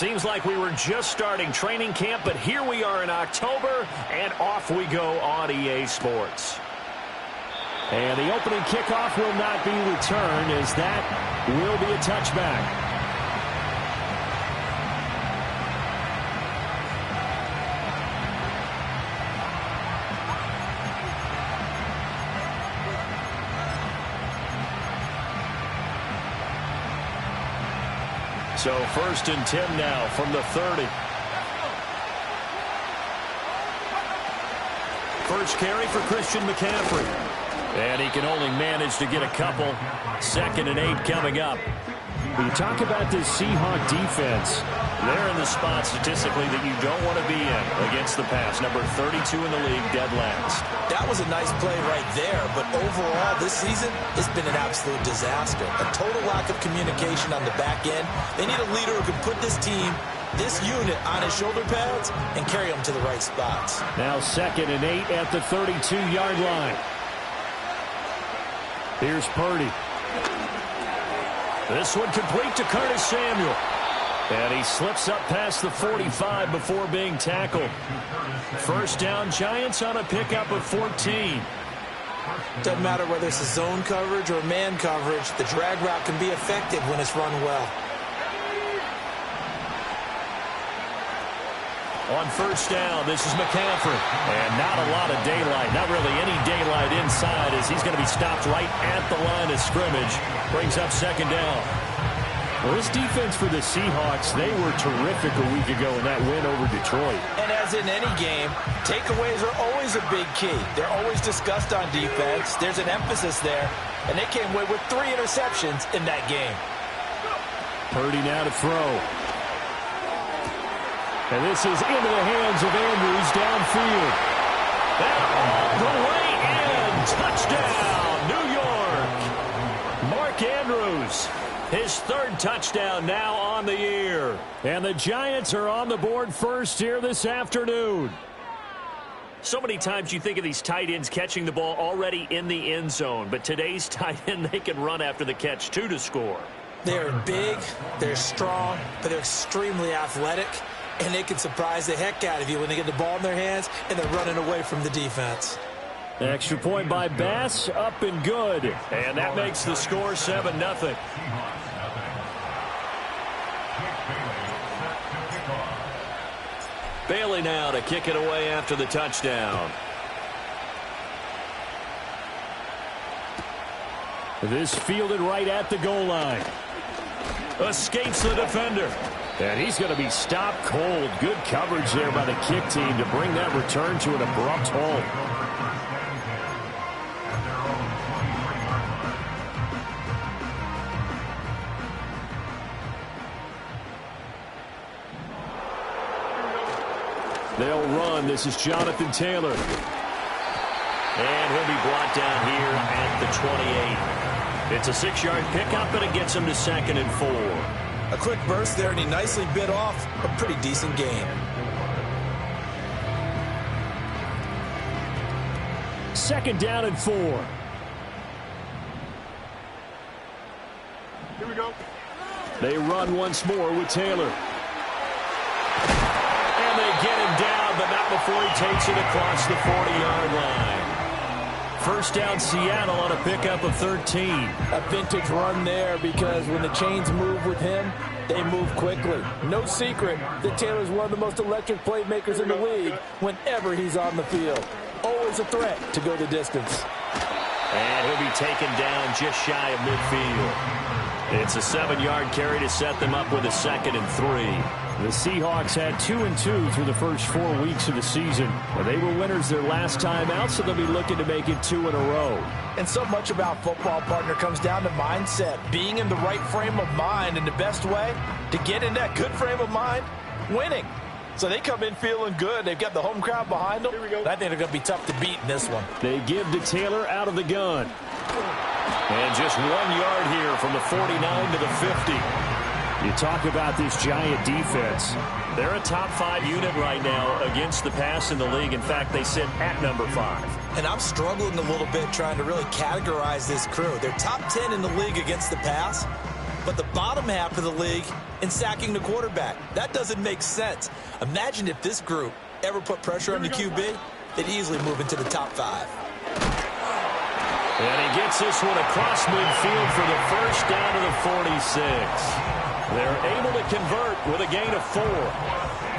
Seems like we were just starting training camp, but here we are in October, and off we go on EA Sports. And the opening kickoff will not be returned, as that will be a touchback. So 1st and 10 now from the 30. First carry for Christian McCaffrey. And he can only manage to get a couple. 2nd and 8 coming up. When you talk about this Seahawks defense, they're in the spot statistically that you don't want to be in against the pass. Number 32 in the league, dead last. That was a nice play right there, but overall this season, it's been an absolute disaster. A total lack of communication on the back end. They need a leader who can put this team, this unit, on his shoulder pads and carry them to the right spots. Now 2nd and 8 at the 32-yard line. Here's Purdy. This one complete to Curtis Samuel. And he slips up past the 45 before being tackled. First down, Giants on a pickup of 14. Doesn't matter whether it's a zone coverage or man coverage, the drag route can be effective when it's run well. On first down, this is McCaffrey. And not a lot of daylight, not really any daylight inside, as he's going to be stopped right at the line of scrimmage. Brings up 2nd down. Well, this defense for the Seahawks, they were terrific a week ago in that win over Detroit. And as in any game, takeaways are always a big key. They're always discussed on defense. There's an emphasis there, and they came away with 3 interceptions in that game. Purdy now to throw. And this is into the hands of Andrews downfield. All the way in. Touchdown, New York. Mark Andrews. His 3rd touchdown now on the year. And the Giants are on the board first here this afternoon. So many times you think of these tight ends catching the ball already in the end zone. But today's tight end, they can run after the catch, too, to score. They're big, they're strong, but they're extremely athletic. And they can surprise the heck out of you when they get the ball in their hands and they're running away from the defense. Extra point by Bass, up and good. And that makes the score 7-0. Bailey now to kick it away after the touchdown. This fielded right at the goal line. Escapes the defender. And he's going to be stopped cold. Good coverage there by the kick team to bring that return to an abrupt halt. They'll run. This is Jonathan Taylor. And he'll be brought down here at the 28. It's a 6-yard pickup, and it gets him to 2nd and 4. A quick burst there, and he nicely bit off a pretty decent gain. 2nd down and 4. Here we go. They run once more with Taylor. And they get him down, but not before he takes it across the 40-yard line. First down, Seattle on a pickup of 13. A vintage run there, because when the chains move with him, they move quickly. No secret that Taylor's one of the most electric playmakers in the league whenever he's on the field. Always a threat to go the distance. And he'll be taken down just shy of midfield. It's a 7-yard carry to set them up with a 2nd and 3. The Seahawks had 2-2 through the first 4 weeks of the season. And they were winners their last time out, so they'll be looking to make it 2 in a row. And so much about football, partner, comes down to mindset. Being in the right frame of mind, and the best way to get in that good frame of mind, winning. So they come in feeling good. They've got the home crowd behind them. Here we go. I think they're going to be tough to beat in this one. They give to Taylor out of the gun. And just 1 yard here from the 49 to the 50. You talk about this Giant defense. They're a top 5 unit right now against the pass in the league. In fact, they sit at number 5. And I'm struggling a little bit trying to really categorize this crew. They're top 10 in the league against the pass, but the bottom half of the league in sacking the quarterback. That doesn't make sense. Imagine if this group ever put pressure on the QB, they'd easily move into the top 5. And he gets this one across midfield for the first down to the 46. They're able to convert with a gain of 4.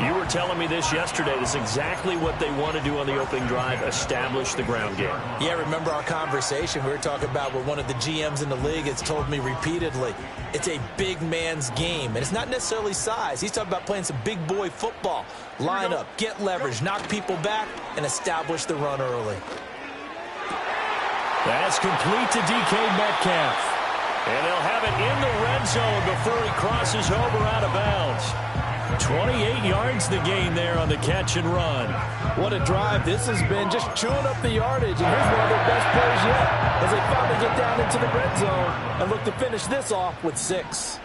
You were telling me this yesterday. This is exactly what they want to do on the opening drive, establish the ground game. Yeah, remember our conversation? We were talking about what one of the GMs in the league has told me repeatedly. It's a big man's game, and it's not necessarily size. He's talking about playing some big boy football. Line up, get leverage, knock people back, and establish the run early. That's complete to DK Metcalf. And they'll have it in the red zone before he crosses over out of bounds. 28 yards the gain there on the catch and run. What a drive this has been, just chewing up the yardage. And here's one of their best plays yet as they finally get down into the red zone and look to finish this off with 6.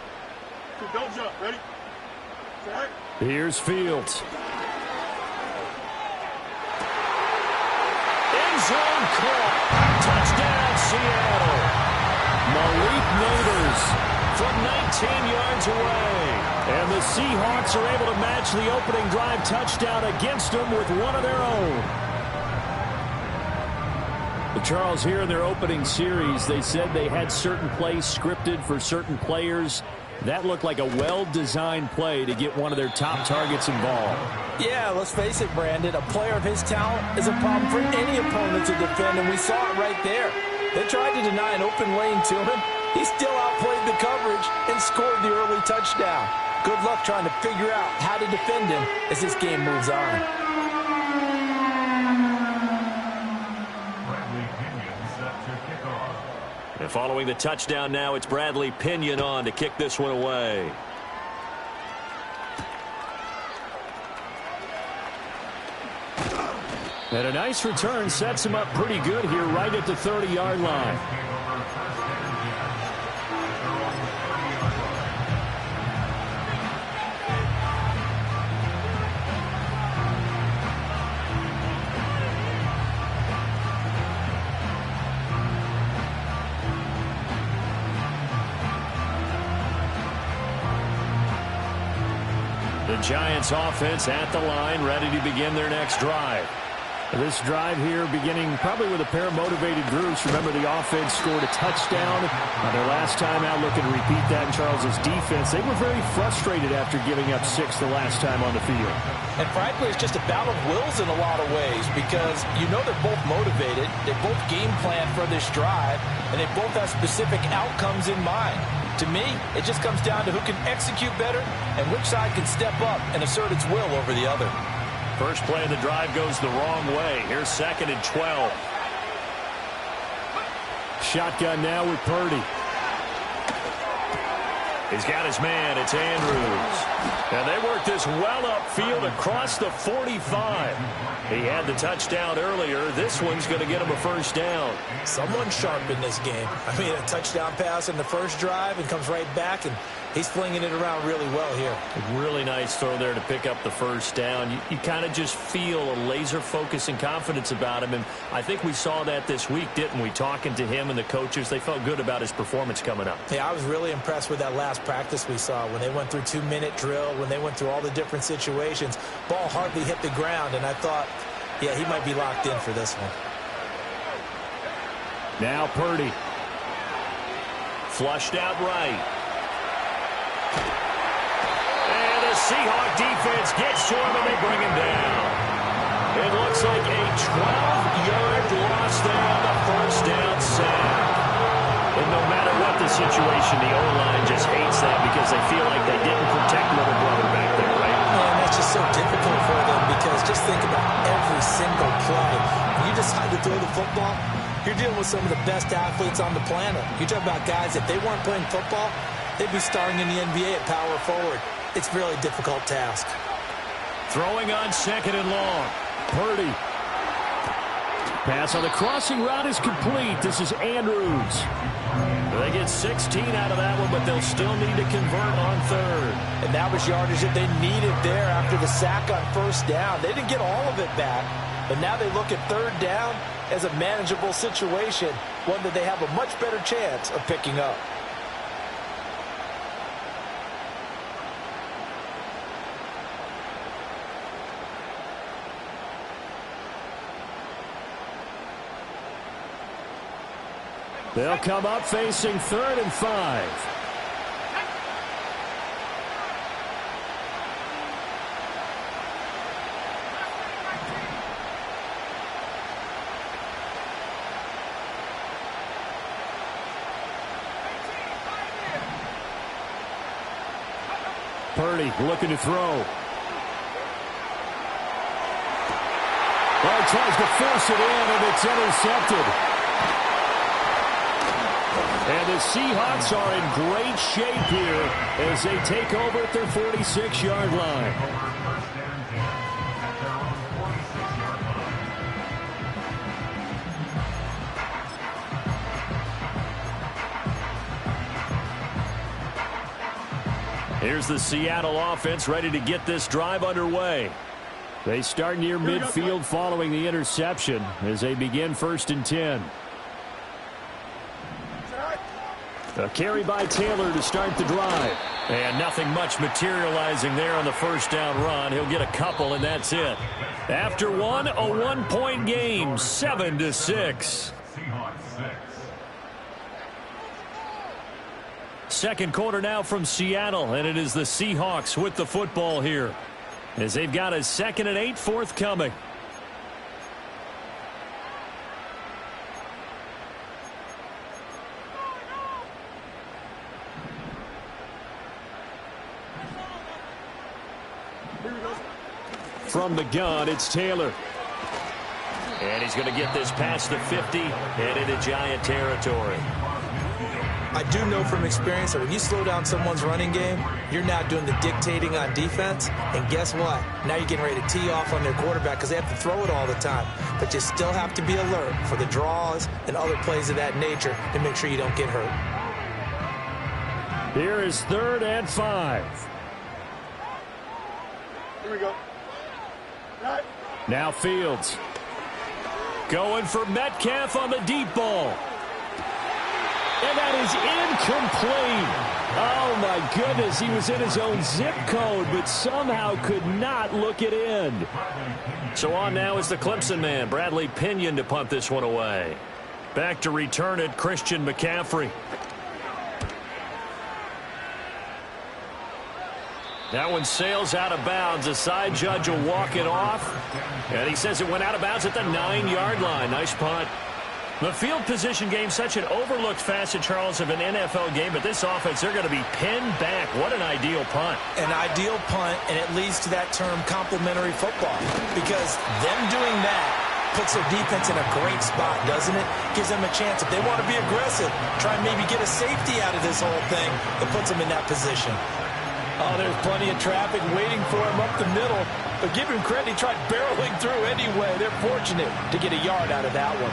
Don't jump. Ready? Set. Here's Fields. End zone caught. Touchdown, Seattle. Malik Neighbors from 19 yards away. And the Seahawks are able to match the opening drive touchdown against them with one of their own. But Charles, here in their opening series, they said they had certain plays scripted for certain players. That looked like a well-designed play to get one of their top targets involved. Yeah, let's face it, Brandon. A player of his talent is a problem for any opponent to defend, and we saw it right there. They tried to deny an open lane to him. He still outplayed the coverage and scored the early touchdown. Good luck trying to figure out how to defend him as this game moves on. And following the touchdown now, it's Bradley Pinion on to kick this one away. And a nice return sets him up pretty good here right at the 30-yard line. The Giants offense at the line, ready to begin their next drive. This drive here beginning probably with a pair of motivated groups. Remember, the offense scored a touchdown on their last time out, looking to repeat that in Charles's defense. They were very frustrated after giving up 6 the last time on the field. And frankly, it's just a battle of wills in a lot of ways because you know they're both motivated. They both game plan for this drive, and they both have specific outcomes in mind. To me, it just comes down to who can execute better and which side can step up and assert its will over the other. First play of the drive goes the wrong way. Here's 2nd and 12. Shotgun now with Purdy. He's got his man. It's Andrews. And they work this well upfield across the 45. He had the touchdown earlier. This one's going to get him a first down. Someone sharp in this game. I mean, a touchdown pass in the first drive and comes right back, and he's flinging it around really well here. A really nice throw there to pick up the first down. You kind of just feel a laser focus and confidence about him, and I think we saw that this week, didn't we? Talking to him and the coaches, they felt good about his performance coming up. Yeah, I was really impressed with that last practice we saw when they went through 2-minute drill, when they went through all the different situations. Ball hardly hit the ground, and I thought, yeah, he might be locked in for this one. Now Purdy. Flushed out right. And the Seahawks defense gets to him, and they bring him down. It looks like a 12-yard loss there on the first down sack. And no matter what the situation, the O-line just hates that because they feel like they didn't protect little brother back there, right? Man, that's just so difficult for them because just think about every single play. When you decide to throw the football, you're dealing with some of the best athletes on the planet. You talk about guys, if they weren't playing football, they'd be starring in the NBA at power forward. It's a really difficult task. Throwing on 2nd and long. Purdy. Pass on the crossing route is complete. This is Andrews. They get 16 out of that one, but they'll still need to convert on 3rd. And that was yardage that they needed there after the sack on first down. They didn't get all of it back, but now they look at 3rd down as a manageable situation, one that they have a much better chance of picking up. They'll come up facing 3rd and 5. Purdy looking to throw. Well, tries to force it in, and it's intercepted. And the Seahawks are in great shape here as they take over at their 46-yard line. Here's the Seattle offense ready to get this drive underway. They start near midfield following the interception as they begin 1st and 10. A carry by Taylor to start the drive. And nothing much materializing there on the first down run. He'll get a couple, and that's it. After one, a 1-point game, 7-6. Second quarter now from Seattle, and it is the Seahawks with the football here, as they've got a 2nd and 8 forthcoming. From the gun, it's Taylor. And he's going to get this past the 50 and into Giant territory. I do know from experience that when you slow down someone's running game, you're now doing the dictating on defense. And guess what? Now you're getting ready to tee off on their quarterback because they have to throw it all the time. But you still have to be alert for the draws and other plays of that nature to make sure you don't get hurt. Here is 3rd and 5. Here we go. Right. Now Fields. Going for Metcalf on the deep ball. And that is incomplete. Oh, my goodness. He was in his own zip code, but somehow could not look it in. So on now is the Clemson man, Bradley Pinion, to punt this one away. Back to return it, Christian McCaffrey. That one sails out of bounds. The side judge will walk it off. And he says it went out of bounds at the 9-yard line. Nice punt. The field position game, such an overlooked facet, Charles, of an NFL game. But this offense, they're going to be pinned back. What an ideal punt. An ideal punt, and it leads to that term complementary football. Because them doing that puts their defense in a great spot, doesn't it? Gives them a chance. If they want to be aggressive, try and maybe get a safety out of this whole thing, it puts them in that position. Oh, there's plenty of traffic waiting for him up the middle. But give him credit, he tried barreling through anyway. They're fortunate to get a yard out of that one.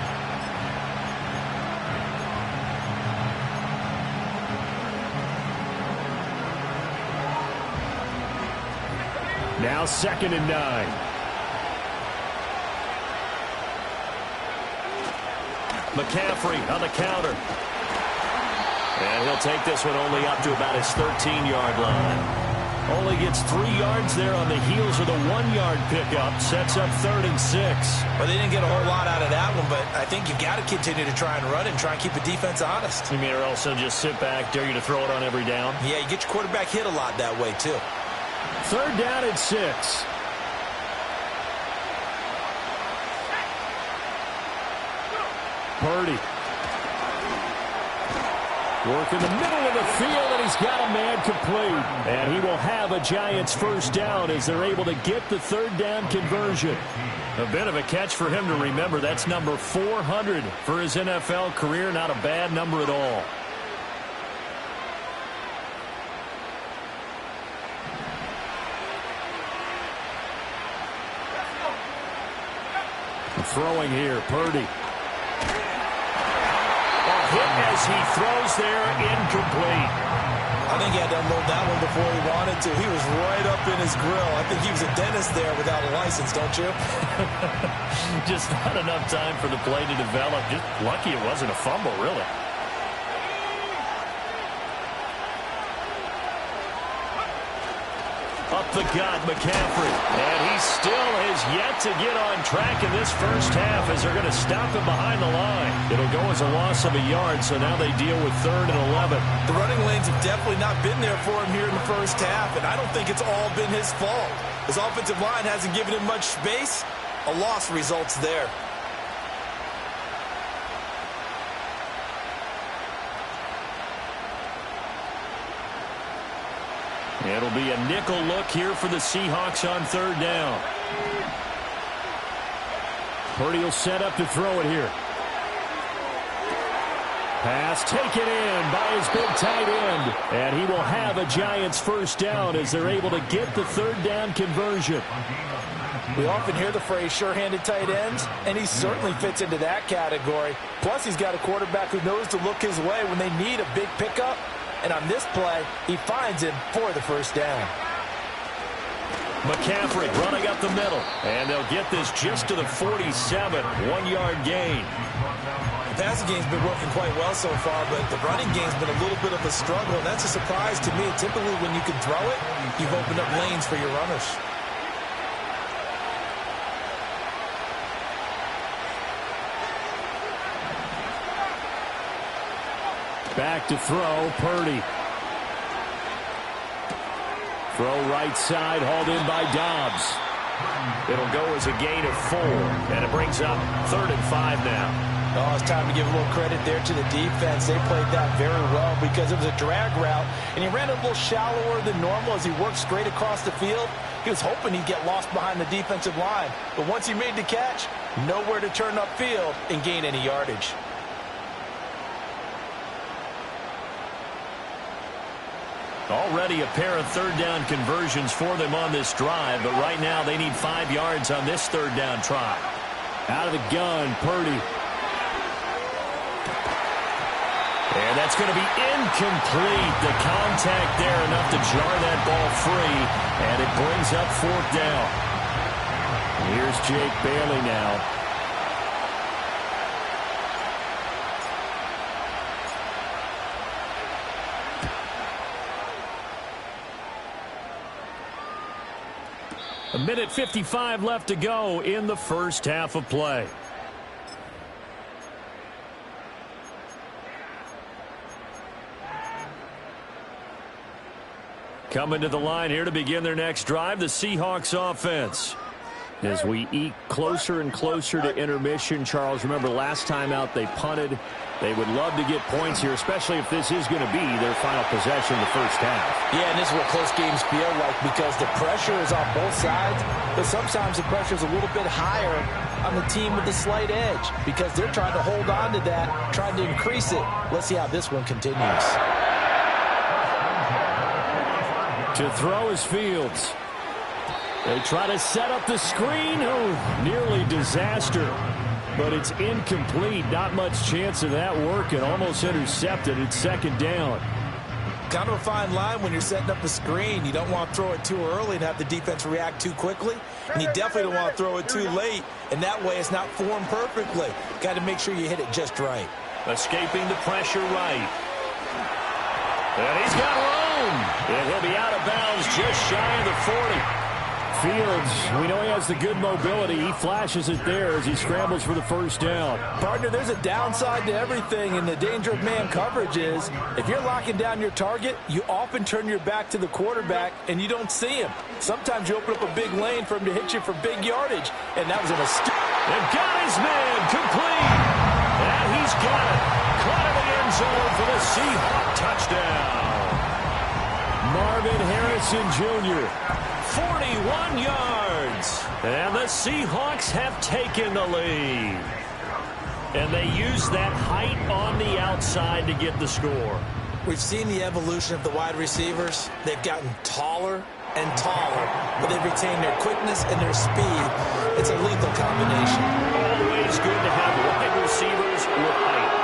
Now 2nd and 9. McCaffrey on the counter. And he'll take this one only up to about his 13-yard line. Only gets 3 yards there on the heels of the 1-yard pickup. Sets up 3rd and 6. Well, they didn't get a whole lot out of that one, but I think you've got to continue to try and run and try and keep the defense honest. You mean or also just sit back, dare you to throw it on every down? Yeah, you get your quarterback hit a lot that way, too. 3rd down and 6. Purdy. Work in the middle of the field, and he's got a man complete. And he will have a Giants first down as they're able to get the 3rd down conversion. A bit of a catch for him to remember. That's number 400 for his NFL career. Not a bad number at all. Throwing here, Purdy. Hit as he throws there, incomplete. I think he had to unload that one before he wanted to. He was right up in his grill. I think he was a dentist there without a license, don't you? Just not enough time for the play to develop. Just lucky it wasn't a fumble, really. Up the gut, McCaffrey. And he still has yet to get on track in this first half as they're going to stop him behind the line. It'll go as a loss of a yard, so now they deal with 3rd and 11. The running lanes have definitely not been there for him here in the first half, and I don't think it's all been his fault. His offensive line hasn't given him much space. A loss results there. It'll be a nickel look here for the Seahawks on 3rd down. Purdy will set up to throw it here. Pass taken in by his big tight end. And he will have a Giants first down as they're able to get the 3rd down conversion. We often hear the phrase sure-handed tight ends, and he certainly fits into that category. Plus, he's got a quarterback who knows to look his way when they need a big pickup. And on this play, he finds him for the first down. McCaffrey running up the middle. And they'll get this just to the 47. 1-yard gain. The passing game's been working quite well so far, but the running game's been a little bit of a struggle. And that's a surprise to me. Typically, when you can throw it, you've opened up lanes for your runners. Back to throw, Purdy. Throw right side, hauled in by Dobbs. It'll go as a gain of 4, and it brings up 3rd and 5 now. Oh, it's time to give a little credit there to the defense. They played that very well because it was a drag route, and he ran a little shallower than normal as he worked straight across the field. He was hoping he'd get lost behind the defensive line, but once he made the catch, nowhere to turn upfield and gain any yardage. Already a pair of 3rd down conversions for them on this drive, but right now they need 5 yards on this 3rd down try. Out of the gun, Purdy. And that's going to be incomplete. The contact there enough to jar that ball free, and it brings up 4th down. Here's Jake Bailey now. A minute 55 left to go in the first half of play. Coming to the line here to begin their next drive, the Seahawks offense. As we eke closer and closer to intermission, Charles, remember last time out they punted. They would love to get points here, especially if this is going to be their final possession in the first half. Yeah, and this is what close games feel like because the pressure is on both sides, but sometimes the pressure is a little bit higher on the team with the slight edge because they're trying to hold on to that, trying to increase it. Let's see how this one continues. To throw is Fields. They try to set up the screen. Oh, nearly disaster. But it's incomplete. Not much chance of that working. Almost intercepted. It's 2nd down. Kind of a fine line when you're setting up a screen. You don't want to throw it too early and have the defense react too quickly. And you definitely don't want to throw it too late. And that way it's not formed perfectly. Got to make sure you hit it just right. Escaping the pressure right. And he's got room. And he'll be out of bounds just shy of the 40. Fields, we know he has the good mobility. He flashes it there as he scrambles for the first down. Partner, there's a downside to everything, and the danger of man coverage is if you're locking down your target, you often turn your back to the quarterback and you don't see him. Sometimes you open up a big lane for him to hit you for big yardage, and that was a mistake. And got his man complete. And he's got it. Caught in the end zone for the Seahawks touchdown. Marvin Harrison Jr., 41 yards. And the Seahawks have taken the lead. And they use that height on the outside to get the score. We've seen the evolution of the wide receivers. They've gotten taller and taller, but they've retained their quickness and their speed. It's a lethal combination. Always good to have wide receivers with height.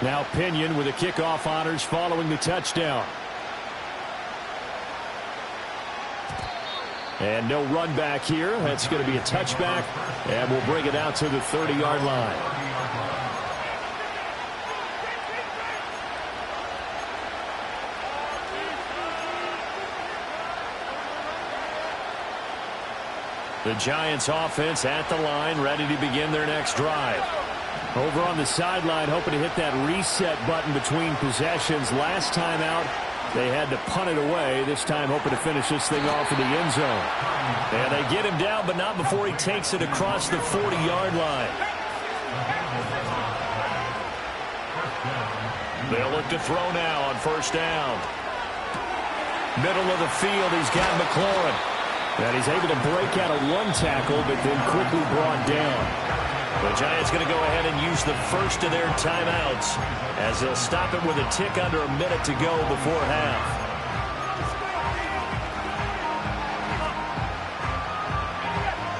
Now Pinion with the kickoff honors following the touchdown. And no run back here. That's going to be a touchback, and we'll bring it out to the 30-yard line. The Giants offense at the line, ready to begin their next drive. Over on the sideline, hoping to hit that reset button between possessions. Last time out, they had to punt it away. This time, hoping to finish this thing off in the end zone. And they get him down, but not before he takes it across the 40-yard line. They'll look to throw now on first down. Middle of the field, he's got McLaurin. And he's able to break out of one tackle, but then quickly brought down. The Giants going to go ahead and use the first of their timeouts as they'll stop it with a tick under a minute to go before half.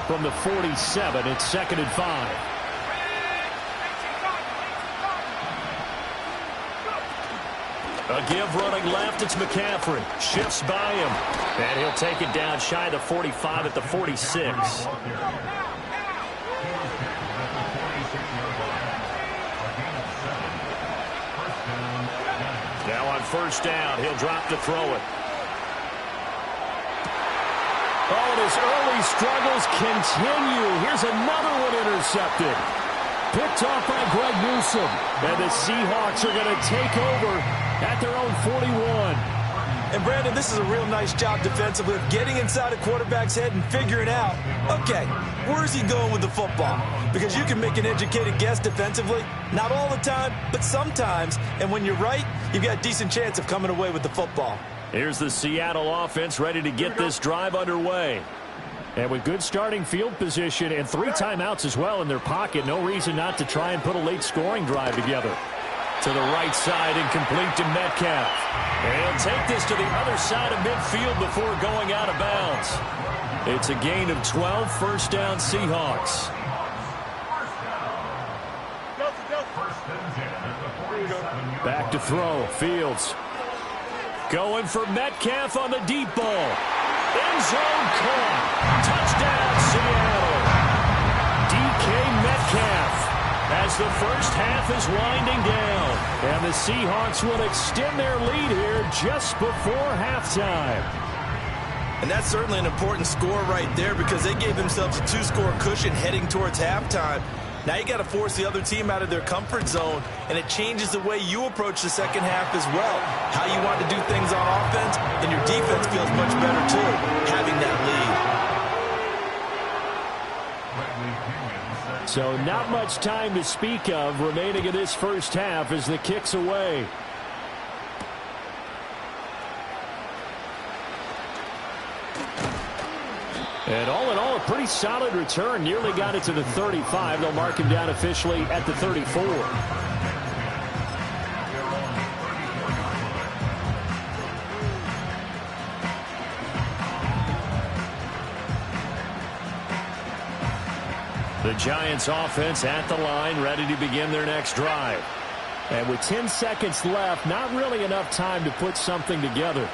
From the 47, it's 2nd and 5. A give running left, it's McCaffrey. Shifts by him. And he'll take it down shy of the 45 at the 46. Now on first down, he'll drop to throw it. Oh, and his early struggles continue. Here's another one intercepted. Picked off by Greg Newsome. And the Seahawks are going to take over at their own 41. And, Brandon, this is a real nice job defensively of getting inside a quarterback's head and figuring out, okay, where is he going with the football? Because you can make an educated guess defensively. Not all the time, but sometimes. And when you're right, you've got a decent chance of coming away with the football. Here's the Seattle offense ready to get this drive underway. And with good starting field position and 3 timeouts as well in their pocket, no reason not to try and put a late scoring drive together. To the right side and complete to Metcalf. And he'll take this to the other side of midfield before going out of bounds. It's a gain of 12, first down Seahawks. Back to throw, Fields. Going for Metcalf on the deep ball. End zone caught. Touchdown, Seattle. DK Metcalf. As the first half is winding down. And the Seahawks will extend their lead here just before halftime. And that's certainly an important score right there because they gave themselves a 2-score cushion heading towards halftime. Now you got to force the other team out of their comfort zone, and it changes the way you approach the second half as well. How you want to do things on offense, and your defense feels much better too, having that lead. So not much time to speak of remaining in this first half as the kick's away. And all in all, a pretty solid return. Nearly got it to the 35. They'll mark him down officially at the 34. The Giants offense at the line, ready to begin their next drive. And with 10 seconds left, not really enough time to put something together.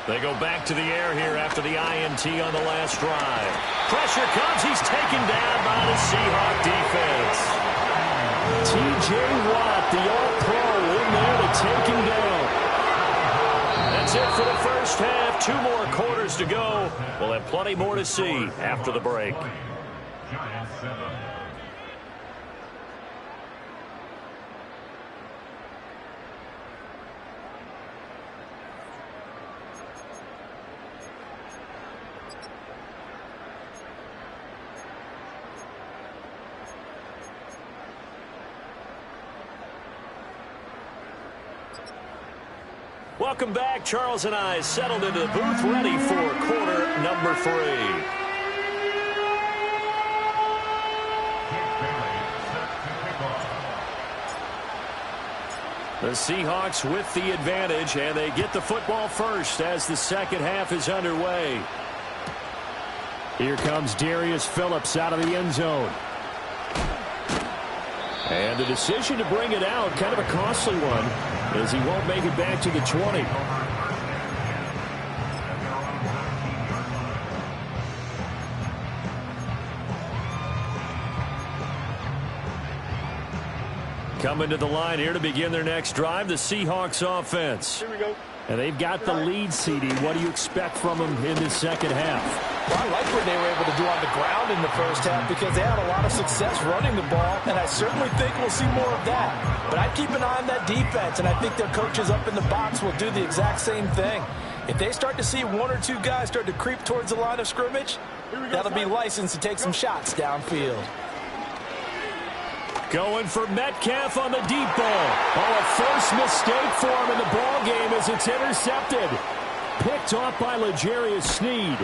They go back to the air here after the INT on the last drive. Pressure comes. He's taken down by the Seahawk defense. T.J. Watt, the All-Pro, in there to take him down. That's it for the first half. 2 more quarters to go. We'll have plenty more to see after the break. Welcome back. Charles and I settled into the booth, ready for quarter number 3. The Seahawks with the advantage, and they get the football first as the second half is underway. Here comes Darius Phillips out of the end zone. And the decision to bring it out, kind of a costly one, as he won't make it back to the 20. Coming to the line here to begin their next drive, the Seahawks offense. Here we go. And they've got the lead, CD. What do you expect from them in the second half? Well, I like what they were able to do on the ground in the first half because they had a lot of success running the ball, and I certainly think we'll see more of that. But I'd keep an eye on that defense, and I think their coaches up in the box will do the exact same thing. If they start to see one or two guys start to creep towards the line of scrimmage, that'll be licensed to take some shots downfield. Going for Metcalf on the deep ball. Oh, a first mistake for him in the ball game as it's intercepted. Picked off by L'Jarius Sneed.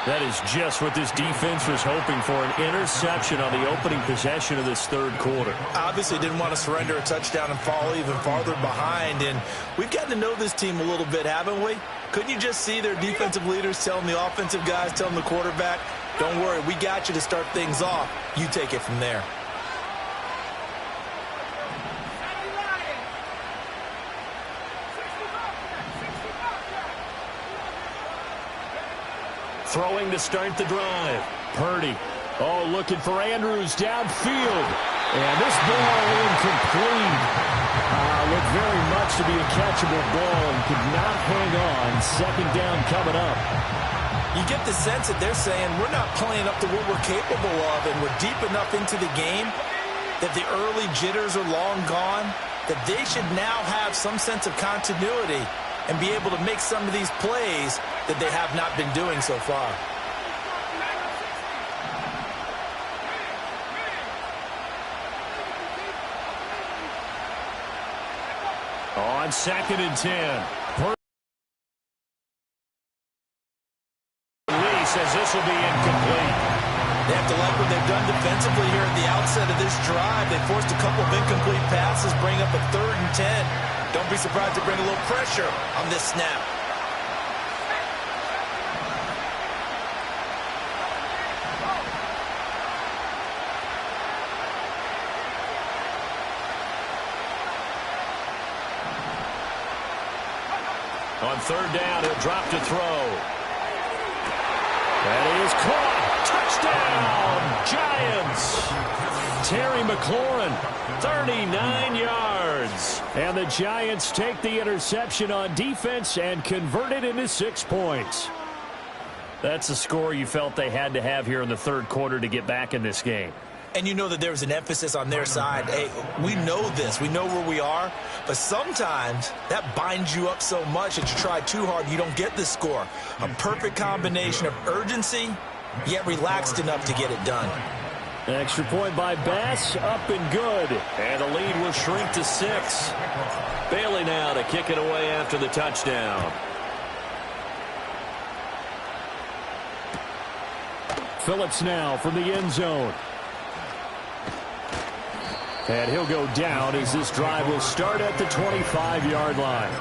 That is just what this defense was hoping for, an interception on the opening possession of this third quarter. Obviously didn't want to surrender a touchdown and fall even farther behind, and we've gotten to know this team a little bit, haven't we? Couldn't you just see their defensive leaders telling the offensive guys, telling the quarterback, don't worry, we got you to start things off. You take it from there. Throwing to start the drive. Purdy. Oh, looking for Andrews downfield. And this ball incomplete. Looked very much to be a catchable ball and could not hang on. Second down coming up. You get the sense that they're saying we're not playing up to what we're capable of, and we're deep enough into the game that the early jitters are long gone, that they should now have some sense of continuity and be able to make some of these plays that they have not been doing so far. On 2nd and 10. Lee says this will be incomplete. They have to like what they've done defensively here at the outset of this drive. They forced a couple of incomplete passes, bring up a 3rd and 10. Don't be surprised to bring a little pressure on this snap. On 3rd down, he'll drop to throw. That is caught. Touchdown, Giants. Terry McLaurin, 39 yards. And the Giants take the interception on defense and convert it into 6 points. That's a score you felt they had to have here in the third quarter to get back in this game. And you know that there's an emphasis on their side. Hey, we know this. We know where we are. But sometimes that binds you up so much that you try too hard, you don't get the score. A perfect combination of urgency, yet relaxed enough to get it done. An extra point by Bass, up and good. And the lead will shrink to 6. Bailey now to kick it away after the touchdown. Phillips now from the end zone. And he'll go down as this drive will start at the 25-yard line.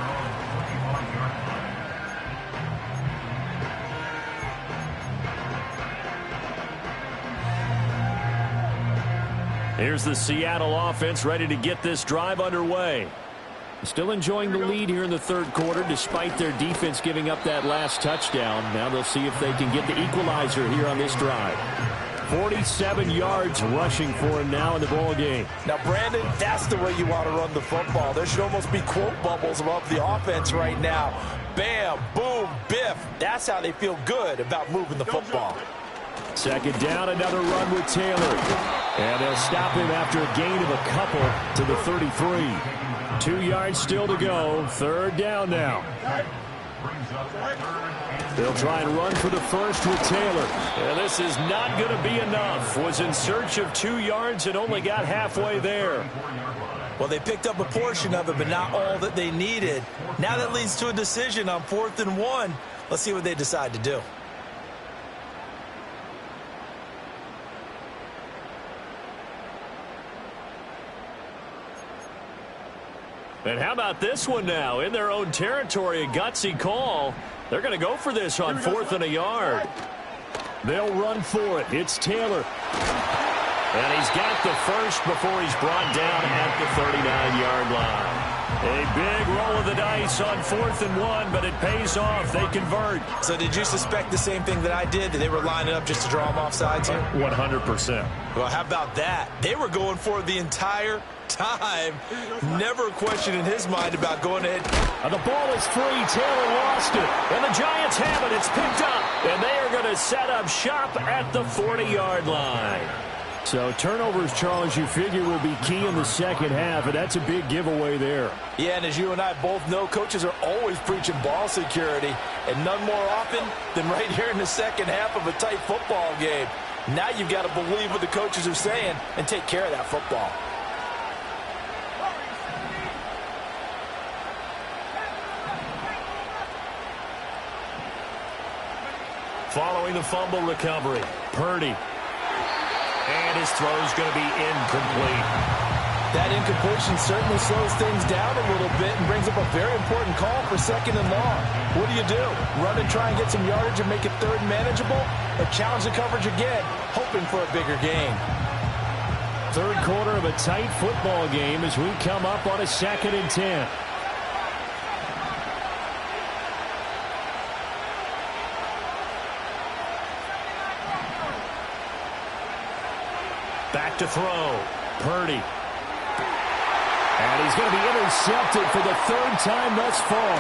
Here's the Seattle offense ready to get this drive underway. Still enjoying the lead here in the third quarter despite their defense giving up that last touchdown. Now they'll see if they can get the equalizer here on this drive. 47 yards rushing for him now in the ball game. Now, Brandon, that's the way you want to run the football. There should almost be quote bubbles above the offense right now. Bam, boom, biff. That's how they feel good about moving the football. Second down, another run with Taylor. And they'll stop him after a gain of a couple to the 33. 2 yards still to go. Third down now. They'll try and run for the first with Taylor. And this is not going to be enough. Was in search of 2 yards and only got halfway there. Well, they picked up a portion of it, but not all that they needed. Now that leads to a decision on 4th and 1. Let's see what they decide to do. And how about this one now? In their own territory, a gutsy call. They're going to go for this on 4th and a yard. They'll run for it. It's Taylor. And he's got the first before he's brought down at the 39-yard line. A big roll of the dice on 4th and 1, but it pays off. They convert. So did you suspect the same thing that I did, that they were lining up just to draw them off sides here? 100%. Well, how about that? They were going for it the entire time. Never a question in his mind about going ahead. The ball is free. Taylor lost it. And the Giants have it. It's picked up. And they are going to set up shop at the 40-yard line. So turnovers, Charles, you figure will be key in the second half, and that's a big giveaway there. Yeah, and as you and I both know, coaches are always preaching ball security, and none more often than right here in the second half of a tight football game. Now you've got to believe what the coaches are saying and take care of that football. Following the fumble recovery, Purdy. And his throw is going to be incomplete. That incompletion certainly slows things down a little bit and brings up a very important call for 2nd and long. What do? Run and try and get some yardage and make it 3rd manageable? Or challenge the coverage again, hoping for a bigger gain? 3rd quarter of a tight football game as we come up on a 2nd and 10. Back to throw. Purdy. And he's going to be intercepted for the 3rd time thus far.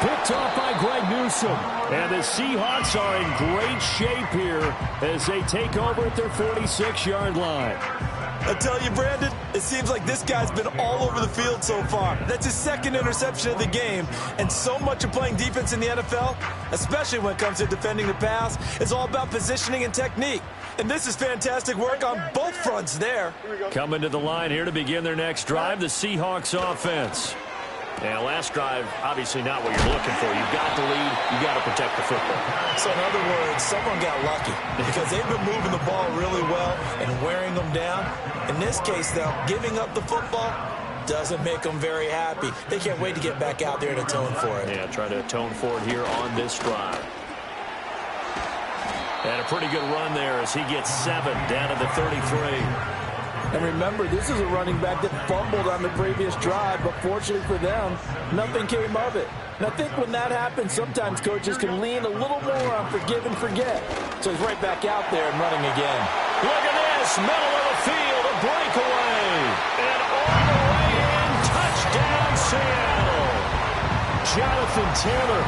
Picked off by Greg Newsome. And the Seahawks are in great shape here as they take over at their 46-yard line. I tell you, Brandon, it seems like this guy's been all over the field so far. That's his 2nd interception of the game. And so much of playing defense in the NFL, especially when it comes to defending the pass, is all about positioning and technique. And this is fantastic work on both fronts there. Coming to the line here to begin their next drive, the Seahawks offense. And last drive, obviously not what you're looking for. You've got the lead. You've got to protect the football. So in other words, someone got lucky because they've been moving the ball really well and wearing them down. In this case, though, giving up the football doesn't make them very happy. They can't wait to get back out there and atone for it. Yeah, try to atone for it here on this drive. And a pretty good run there as he gets 7 down to the 33. And remember, this is a running back that fumbled on the previous drive, but fortunately for them, nothing came of it. And I think when that happens, sometimes coaches can lean a little more on forgive and forget. So he's right back out there and running again. Look at this, middle of the field, a breakaway. And all the way in, touchdown Seattle. Jonathan Taylor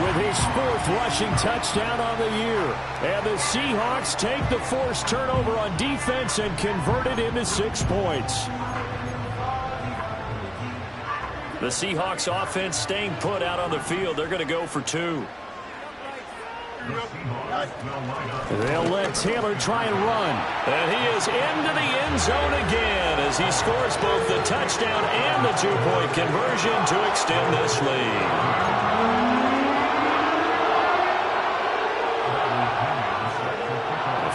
with his 4th rushing touchdown on the year. And the Seahawks take the forced turnover on defense and convert it into 6 points. The Seahawks offense staying put out on the field. They're going to go for 2. They'll let Taylor try and run. And he is into the end zone again as he scores both the touchdown and the 2-point conversion to extend this lead.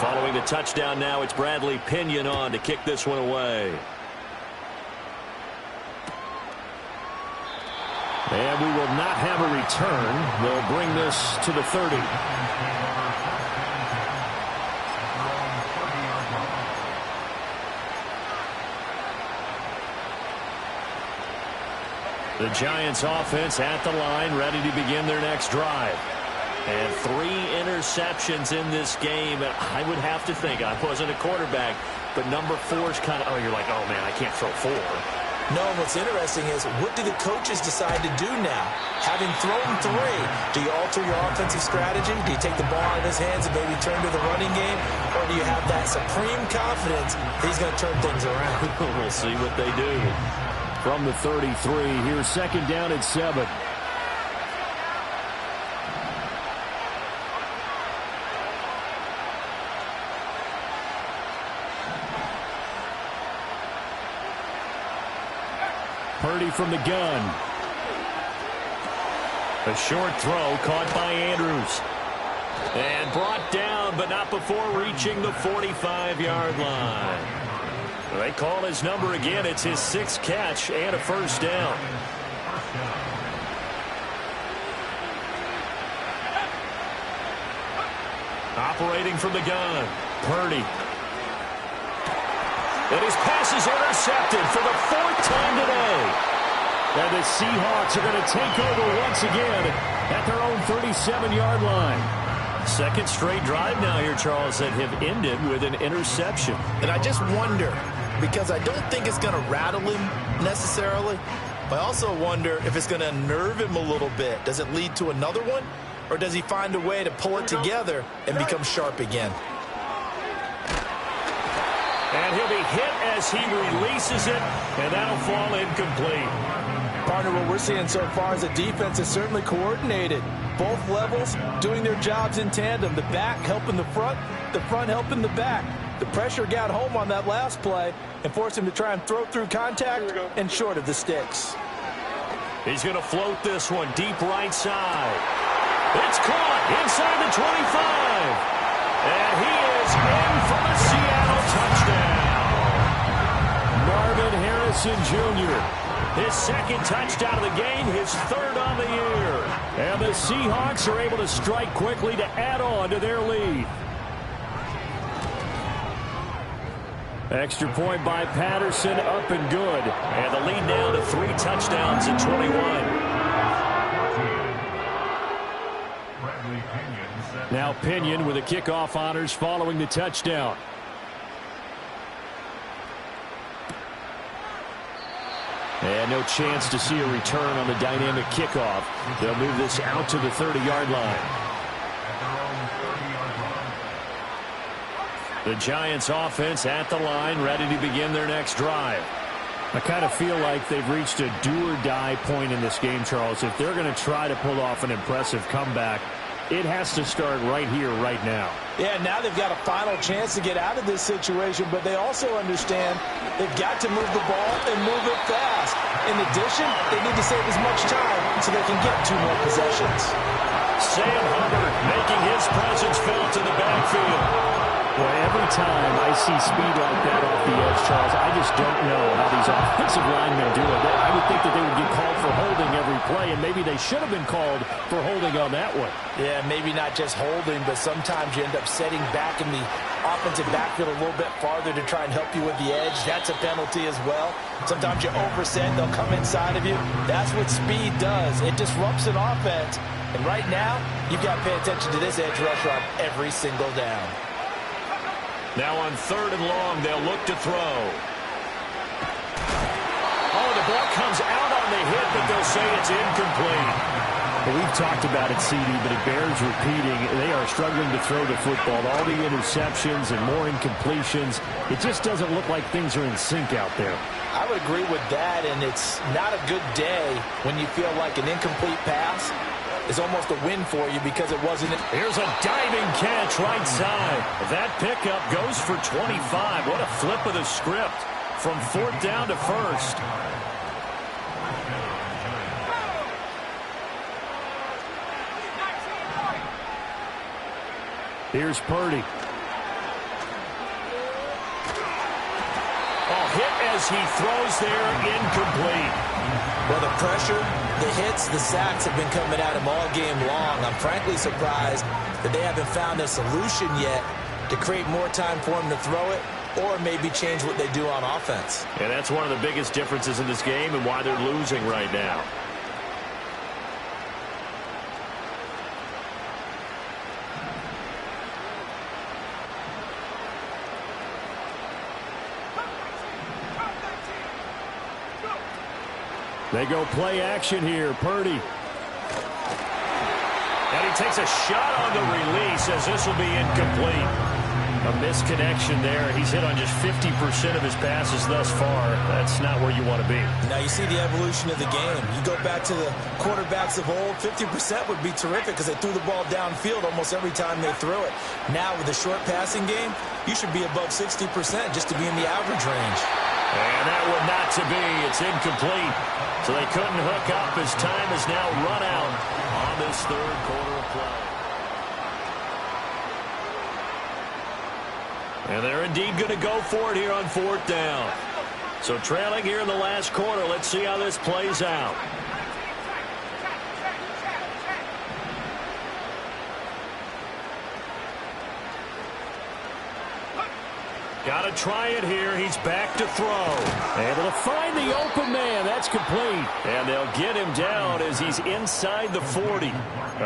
Following the touchdown now, it's Bradley Pinion on to kick this one away. And we will not have a return. They'll bring this to the 30. The Giants offense at the line, ready to begin their next drive. And 3 interceptions in this game. I would have to think, I wasn't a quarterback, but number 4 is kind of, you're like, oh man, I can't throw 4. No, and what's interesting is, what do the coaches decide to do now? Having thrown 3, do you alter your offensive strategy? Do you take the ball out of his hands and maybe turn to the running game? Or do you have that supreme confidence that he's going to turn things around? We'll see what they do. From the 33, here's 2nd down at 7. Purdy from the gun. A short throw caught by Andrews. And brought down, but not before reaching the 45-yard line. They call his number again. It's his 6th catch and a 1st down. Operating from the gun, Purdy. And his pass is intercepted for the 4th time today. And the Seahawks are going to take over once again at their own 37-yard line. Second straight drive now here, Charles, that have ended with an interception. And I just wonder, because I don't think it's going to rattle him necessarily, but I also wonder if it's going to unnerve him a little bit. Does it lead to another one, or does he find a way to pull it together and become sharp again? And he'll be hit as he releases it, and that'll fall incomplete. Partner, what we're seeing so far is a defense is certainly coordinated. Both levels doing their jobs in tandem. The back helping the front helping the back. The pressure got home on that last play and forced him to try and throw through contact and short of the sticks. He's going to float this one deep right side. It's caught inside the 25. And he is in for the Seattle touchdown. Marvin Harrison Jr., his second touchdown of the game, his third on the year. And the Seahawks are able to strike quickly to add on to their lead. Extra point by Patterson, up and good. And the lead now to 3 touchdowns in 21. Now Pinion with the kickoff honors following the touchdown. And no chance to see a return on the dynamic kickoff. They'll move this out to the 30-yard line. The Giants offense at the line, ready to begin their next drive. I kind of feel like they've reached a do-or-die point in this game, Charles. If they're going to try to pull off an impressive comeback, it has to start right here, right now. Yeah, now they've got a final chance to get out of this situation, but they also understand they've got to move the ball and move it fast. In addition, they need to save as much time so they can get 2 more possessions. Sam Hubbard making his presence felt in the backfield. Well, every time I see speed like that off the edge, Charles, I just don't know how these offensive linemen do it. I would think that they would get called for holding every play, and maybe they should have been called for holding on that one. Yeah, maybe not just holding, but sometimes you end up setting back in the offensive backfield a little bit farther to try and help you with the edge. That's a penalty as well. Sometimes you overset, they'll come inside of you. That's what speed does. It disrupts an offense. And right now, you've got to pay attention to this edge rusher on every single down. Now on 3rd and long, they'll look to throw. Oh, the ball comes out on the hit, but they'll say it's incomplete. Well, we've talked about it, CD, but it bears repeating. They are struggling to throw the football. All the interceptions and more incompletions. It just doesn't look like things are in sync out there. I would agree with that, and it's not a good day when you feel like an incomplete pass is almost a win for you because it wasn't. Here's a diving catch right side. That pickup goes for 25. What a flip of the script from 4th down to 1st. Here's Purdy. Oh, hit as he throws there, incomplete. Well, the pressure, the hits, the sacks have been coming at him all game long. I'm frankly surprised that they haven't found a solution yet to create more time for him to throw it or maybe change what they do on offense. And that's one of the biggest differences in this game and why they're losing right now. They go play action here. Purdy. And he takes a shot on the release as this will be incomplete. A misconnection there. He's hit on just 50% of his passes thus far. That's not where you want to be. Now you see the evolution of the game. You go back to the quarterbacks of old, 50% would be terrific because they threw the ball downfield almost every time they threw it. Now with the short passing game, you should be above 60% just to be in the average range. And that one not to be. It's incomplete. So they couldn't hook up as time has now run out on this 3rd quarter of play. And they're indeed going to go for it here on 4th down. So trailing here in the last quarter. Let's see how this plays out. Got a to try it here. He's back to throw. Able to find the open man. That's complete. And they'll get him down as he's inside the 40.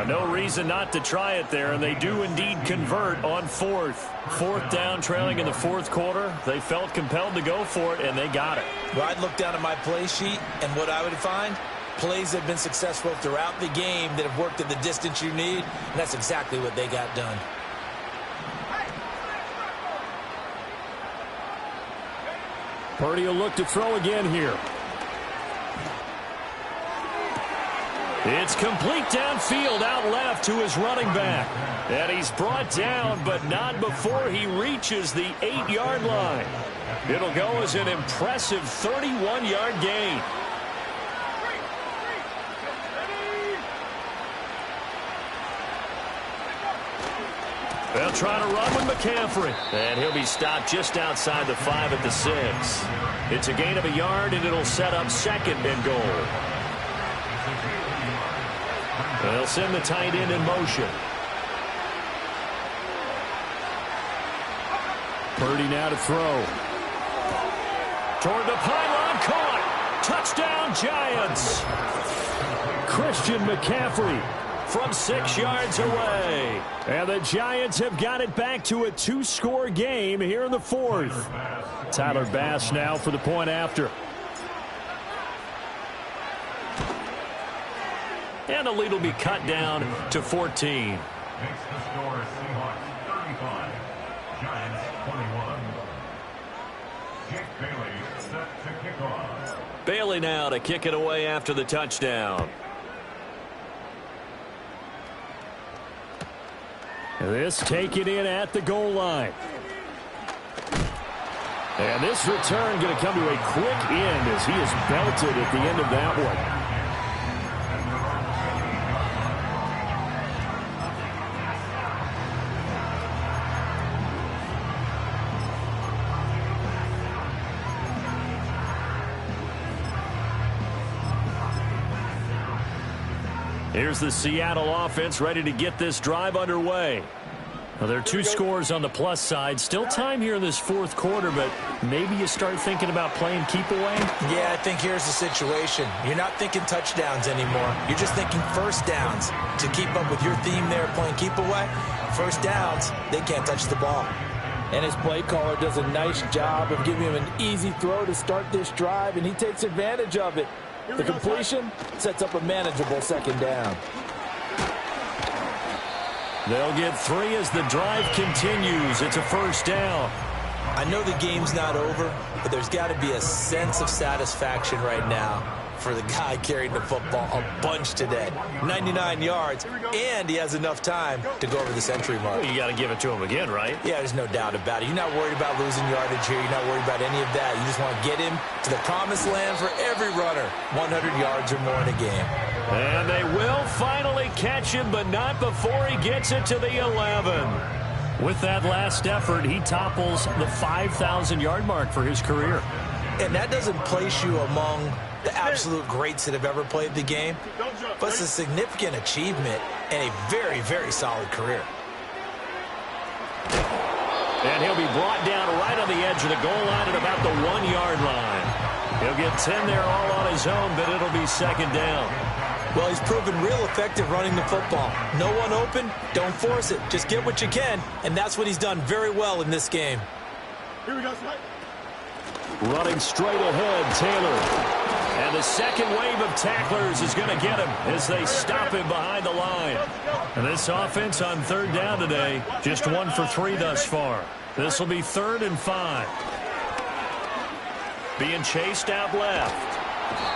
No reason not to try it there, and they do indeed convert on fourth. Fourth down, trailing in the fourth quarter. They felt compelled to go for it, and they got it. Well, I'd look down at my play sheet, and what I would find, plays that have been successful throughout the game that have worked at the distance you need, and that's exactly what they got done. Purdy will look to throw again here. It's complete downfield, out left to his running back. And he's brought down, but not before he reaches the 8-yard line. It'll go as an impressive 31-yard gain. They'll try to run with McCaffrey. And he'll be stopped just outside the 5 at the 6. It's a gain of a yard, and it'll set up second and goal. They'll send the tight end in motion. Purdy now to throw. Toward the pylon, caught. Touchdown, Giants. Christian McCaffrey from 6 yards away. And the Giants have got it back to a 2-score game here in the fourth. Tyler Bass now for the point after. And the lead will be cut down to 14. Makes the score Seahawks 35, Giants 21. Jake Bailey set to kick off. Bailey now to kick it away after the touchdown. This taken in at the goal line. And this return going to come to a quick end as he is belted at the end of that one. Here's the Seattle offense ready to get this drive underway. Well, there are 2 scores on the plus side. Still time here in this fourth quarter, but maybe you start thinking about playing keep away? Yeah, I think here's the situation. You're not thinking touchdowns anymore. You're just thinking first downs. To keep up with your theme there, playing keep away, first downs, they can't touch the ball. And his play caller does a nice job of giving him an easy throw to start this drive, and he takes advantage of it. The completion sets up a manageable second down. They'll get 3 as the drive continues. It's a first down. I know the game's not over, but there's got to be a sense of satisfaction right now for the guy carrying the football a bunch today. 99 yards, and he has enough time to go over the century mark. Well, you got to give it to him again, right? Yeah, there's no doubt about it. You're not worried about losing yardage here. You're not worried about any of that. You just want to get him to the promised land for every runner. 100 yards or more in a game. And they will finally catch him, but not before he gets it to the 11. With that last effort, he topples the 5,000-yard mark for his career. And that doesn't place you among the absolute greats that have ever played the game, but it's a significant achievement and a very, very solid career. And he'll be brought down right on the edge of the goal line at about the 1-yard line. He'll get 10 there all on his own, but it'll be second down. Well, he's proven real effective running the football. No one open, don't force it. Just get what you can, and that's what he's done very well in this game. Here we go, Slide. Running straight ahead, Taylor. And the second wave of tacklers is going to get him as they stop him behind the line. And this offense on third down today, just 1 for 3 thus far. This will be 3rd and 5. Being chased out left.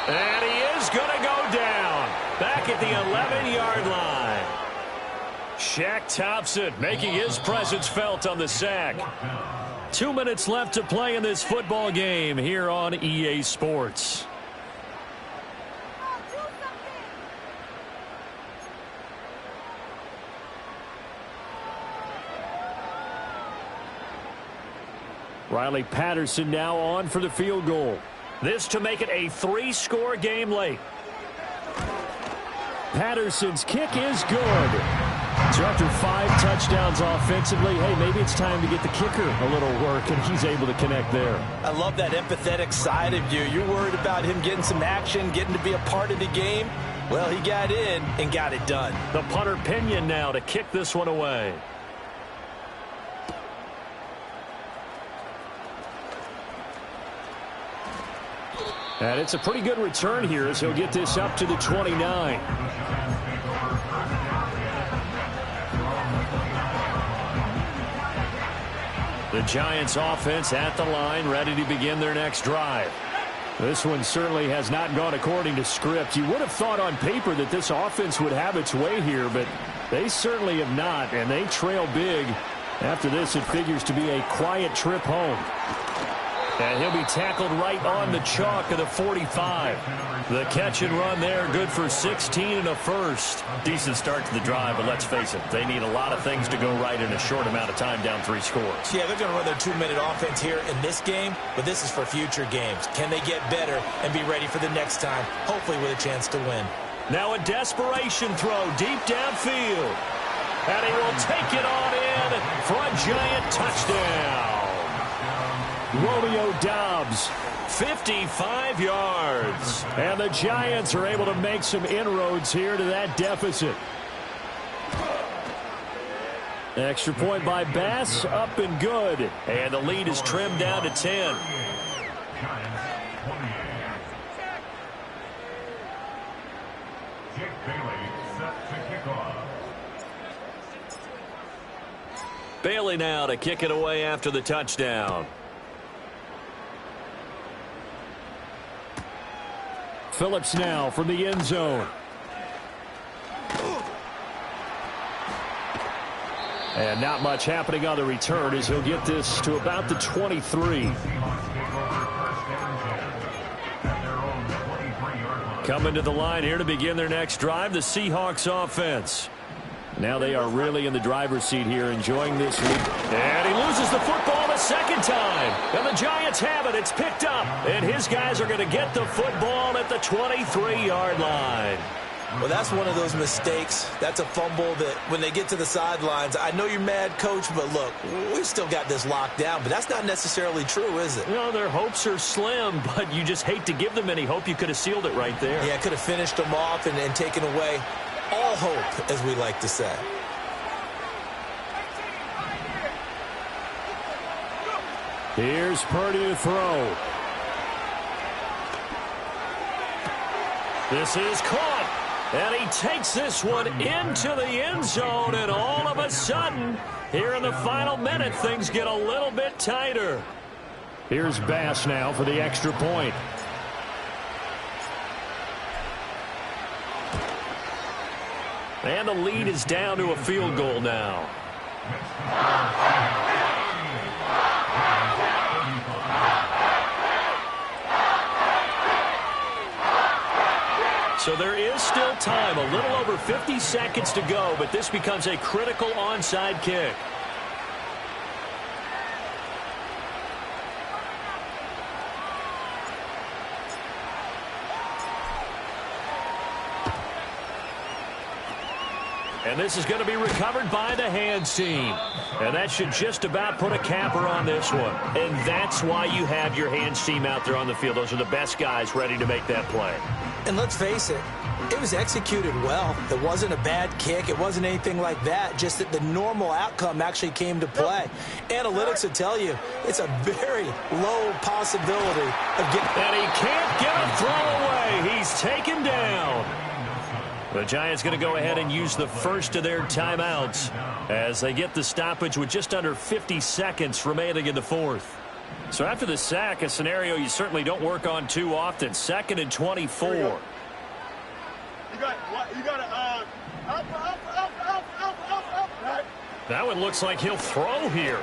And he is going to go down. Back at the 11-yard line. Shaq Thompson making his presence felt on the sack. 2 minutes left to play in this football game here on EA Sports. Riley Patterson now on for the field goal. This to make it a 3-score game late. Patterson's kick is good. So after 5 touchdowns offensively, hey, maybe it's time to get the kicker a little work, and he's able to connect there. I love that empathetic side of you. You're worried about him getting some action, getting to be a part of the game. Well, he got in and got it done. The punter Pinion now to kick this one away. And it's a pretty good return here as he'll get this up to the 29. The Giants offense at the line, ready to begin their next drive. This one certainly has not gone according to script. You would have thought on paper that this offense would have its way here, but they certainly have not, and they trail big. After this, it figures to be a quiet trip home. And he'll be tackled right on the chalk of the 45. The catch and run there, good for 16 and a first. Decent start to the drive, but let's face it, they need a lot of things to go right in a short amount of time down 3 scores. Yeah, they're going to run their 2-minute offense here in this game, but this is for future games. Can they get better and be ready for the next time, hopefully with a chance to win? Now a desperation throw deep downfield. And he will take it on in for a Giant touchdown. Romeo Doubs, 55 yards. And the Giants are able to make some inroads here to that deficit. Extra point by Bass, up and good. And the lead is trimmed down to 10. Jake Bailey set to kick off. Bailey now to kick it away after the touchdown. Phillips now from the end zone. And not much happening on the return as he'll get this to about the 23. Coming to the line here to begin their next drive, the Seahawks offense. Now they are really in the driver's seat here, enjoying this lead. And he loses the football the second time. And the Giants have it. It's picked up. And his guys are going to get the football at the 23-yard line. Well, that's one of those mistakes. That's a fumble that when they get to the sidelines, I know you're mad, Coach, but look, we've still got this locked down. But that's not necessarily true, is it? You know, their hopes are slim, but you just hate to give them any hope. You could have sealed it right there. Yeah, could have finished them off and taken away all hope, as we like to say. Here's Purdy to throw. This is caught. And he takes this one into the end zone, and all of a sudden, here in the final minute, things get a little bit tighter. Here's Bass now for the extra point. And the lead is down to a field goal now. So there is still time, a little over 50 seconds to go, but this becomes a critical onside kick. And this is going to be recovered by the hands team. And that should just about put a capper on this one. And that's why you have your hands team out there on the field. Those are the best guys ready to make that play. And let's face it, it was executed well. It wasn't a bad kick. It wasn't anything like that. Just that the normal outcome actually came to play. Analytics will tell you it's a very low possibility of getting... And he can't get a throw away. He's taken down. The Giants going to go ahead and use the first of their timeouts as they get the stoppage with just under 50 seconds remaining in the fourth. So after the sack, a scenario you certainly don't work on too often. 2nd and 24. You got right? That one looks like he'll throw here.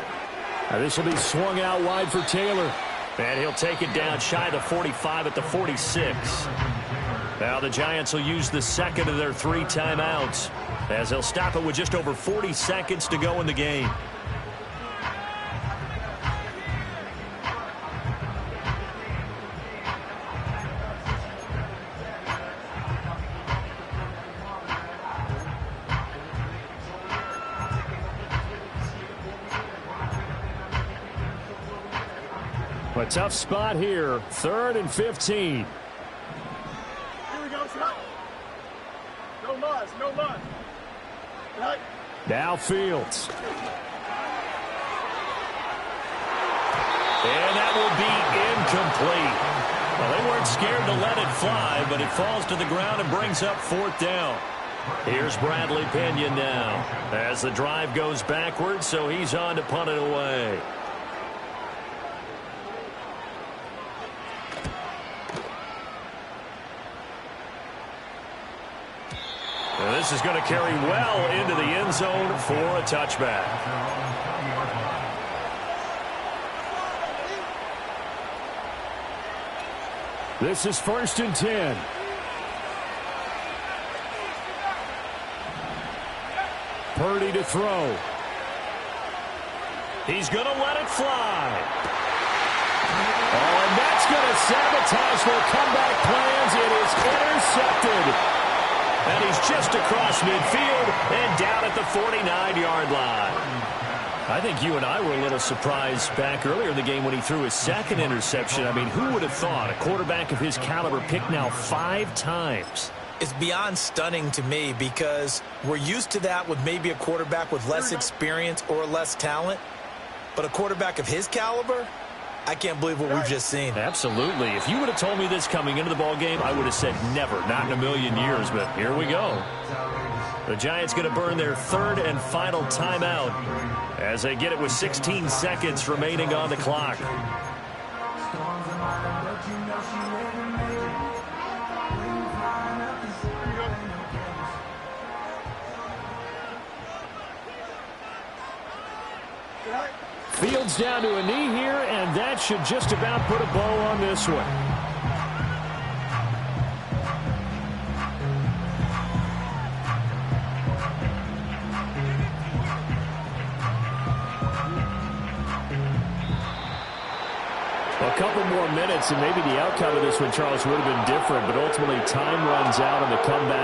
Now this will be swung out wide for Taylor. And he'll take it down shy of the 45 at the 46. Now the Giants will use the second of their 3 timeouts as they'll stop it with just over 40 seconds to go in the game. A tough spot here. 3rd and 15. Here we go, son. No muss, no muss. Right. Now Fields. And that will be incomplete. Well, they weren't scared to let it fly, but it falls to the ground and brings up 4th down. Here's Bradley Pinion now as the drive goes backwards, so he's on to punt it away. And this is going to carry well into the end zone for a touchback. This is 1st and 10. Purdy to throw. He's going to let it fly. Oh, and that's going to sabotage their comeback plans. It is intercepted. And he's just across midfield and down at the 49-yard line. I think you and I were a little surprised back earlier in the game when he threw his 2nd interception. I mean, who would have thought a quarterback of his caliber picked now 5 times? It's beyond stunning to me because we're used to that with maybe a quarterback with less experience or less talent. But a quarterback of his caliber, I can't believe what we've just seen. Absolutely. If you would have told me this coming into the ball game, I would have said never, not in a million years. But here we go. The Giants going to burn their 3rd and final timeout as they get it with 16 seconds remaining on the clock. Fields down to a knee here, and that should just about put a bow on this one. A couple more minutes, and maybe the outcome of this one, Charles, would have been different, but ultimately time runs out on the comeback.